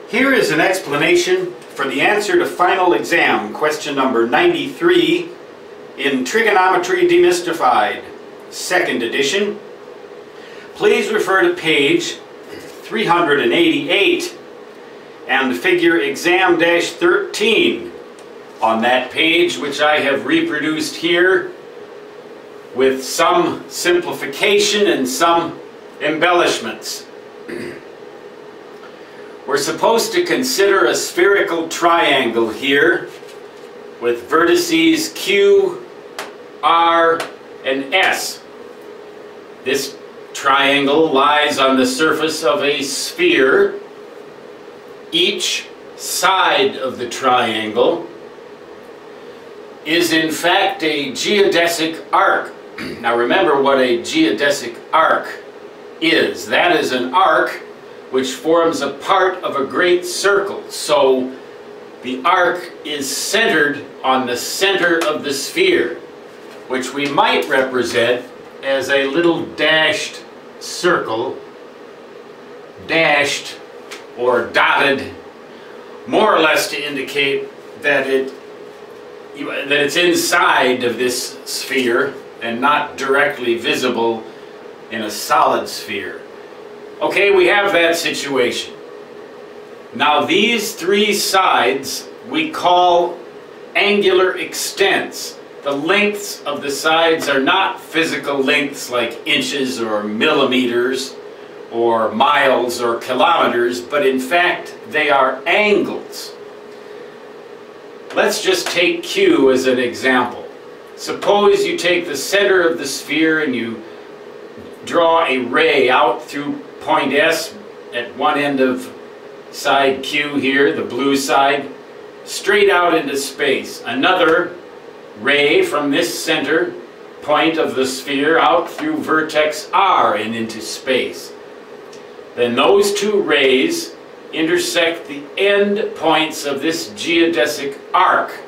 Here is an explanation for the answer to final exam, question number 93 in Trigonometry Demystified, 2nd edition. Please refer to page 388 and figure exam-13 on that page, which I have reproduced here with some simplification and some embellishments. We're supposed to consider a spherical triangle here with vertices Q, R, and S. This triangle lies on the surface of a sphere. Each side of the triangle is in fact a geodesic arc. Now remember what a geodesic arc is. That is an arc which forms a part of a great circle. So the arc is centered on the center of the sphere, which we might represent as a little dashed circle, dashed or dotted, more or less to indicate that it's inside of this sphere and not directly visible in a solid sphere. Okay, we have that situation. Now these three sides we call angular extents. The lengths of the sides are not physical lengths like inches or millimeters or miles or kilometers, but in fact they are angles. Let's just take Q as an example. Suppose you take the center of the sphere and you draw a ray out through point S at one end of side Q here, the blue side, straight out into space. Another ray from this center point of the sphere out through vertex R and into space. Then those two rays intersect the end points of this geodesic arc.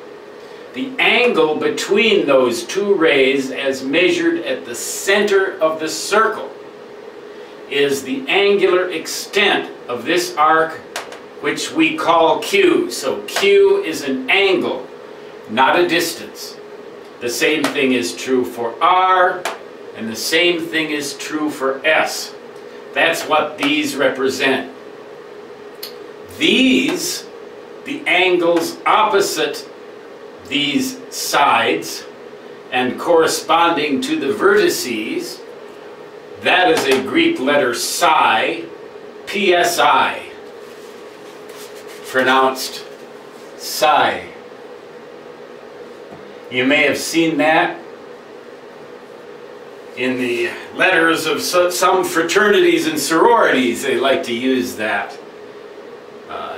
The angle between those two rays as measured at the center of the circle is the angular extent of this arc, which we call Q. So Q is an angle, not a distance. The same thing is true for R, and the same thing is true for S. That's what these represent. These, the angles opposite these sides and corresponding to the vertices, that is a Greek letter psi, psi, pronounced psi. You may have seen that in the letters of some fraternities and sororities. They like to use that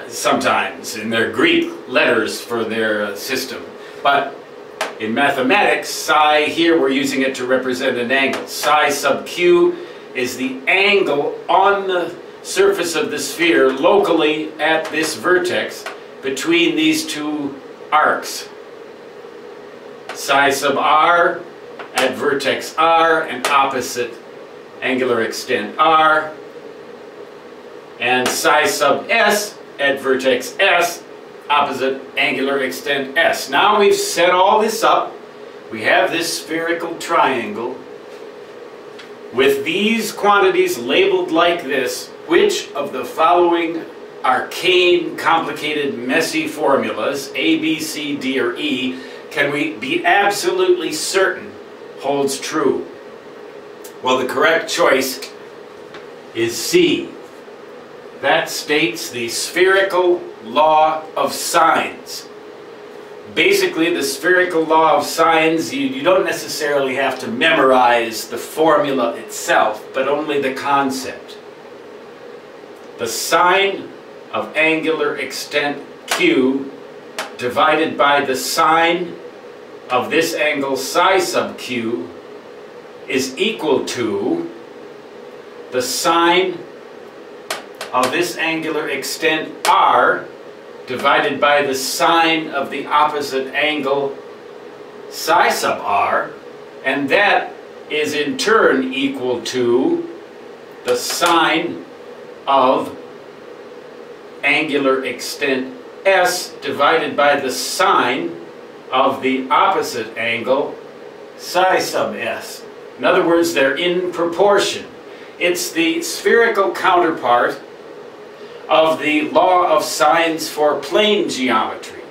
sometimes in their Greek letters for their system. But in mathematics, psi here we're using it to represent an angle. Psi sub q is the angle on the surface of the sphere locally at this vertex between these two arcs. Psi sub r at vertex r and opposite angular extent r, and psi sub s at vertex s, opposite angular extent s. Now we've set all this up. We have this spherical triangle with these quantities labeled like this. Which of the following arcane, complicated, messy formulas, A, B, C, D, or E, can we be absolutely certain holds true? Well, the correct choice is C. That states the spherical law of sines. Basically, the spherical law of sines, you don't necessarily have to memorize the formula itself, but only the concept. The sine of angular extent Q divided by the sine of this angle psi sub Q is equal to the sine of this angular extent R divided by the sine of the opposite angle psi sub R, and that is in turn equal to the sine of angular extent S divided by the sine of the opposite angle psi sub S. In other words, they're in proportion. It's the spherical counterpart of the law of sines for plane geometry,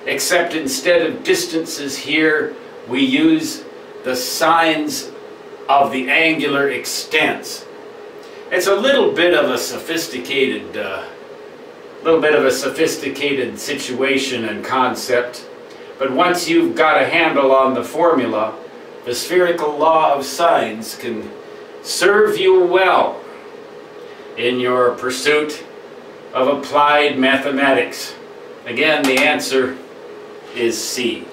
except instead of distances here, we use the sines of the angular extents. It's a little bit of a sophisticated situation and concept, but once you've got a handle on the formula, the spherical law of sines can serve you well in your pursuit of applied mathematics. Again, the answer is C.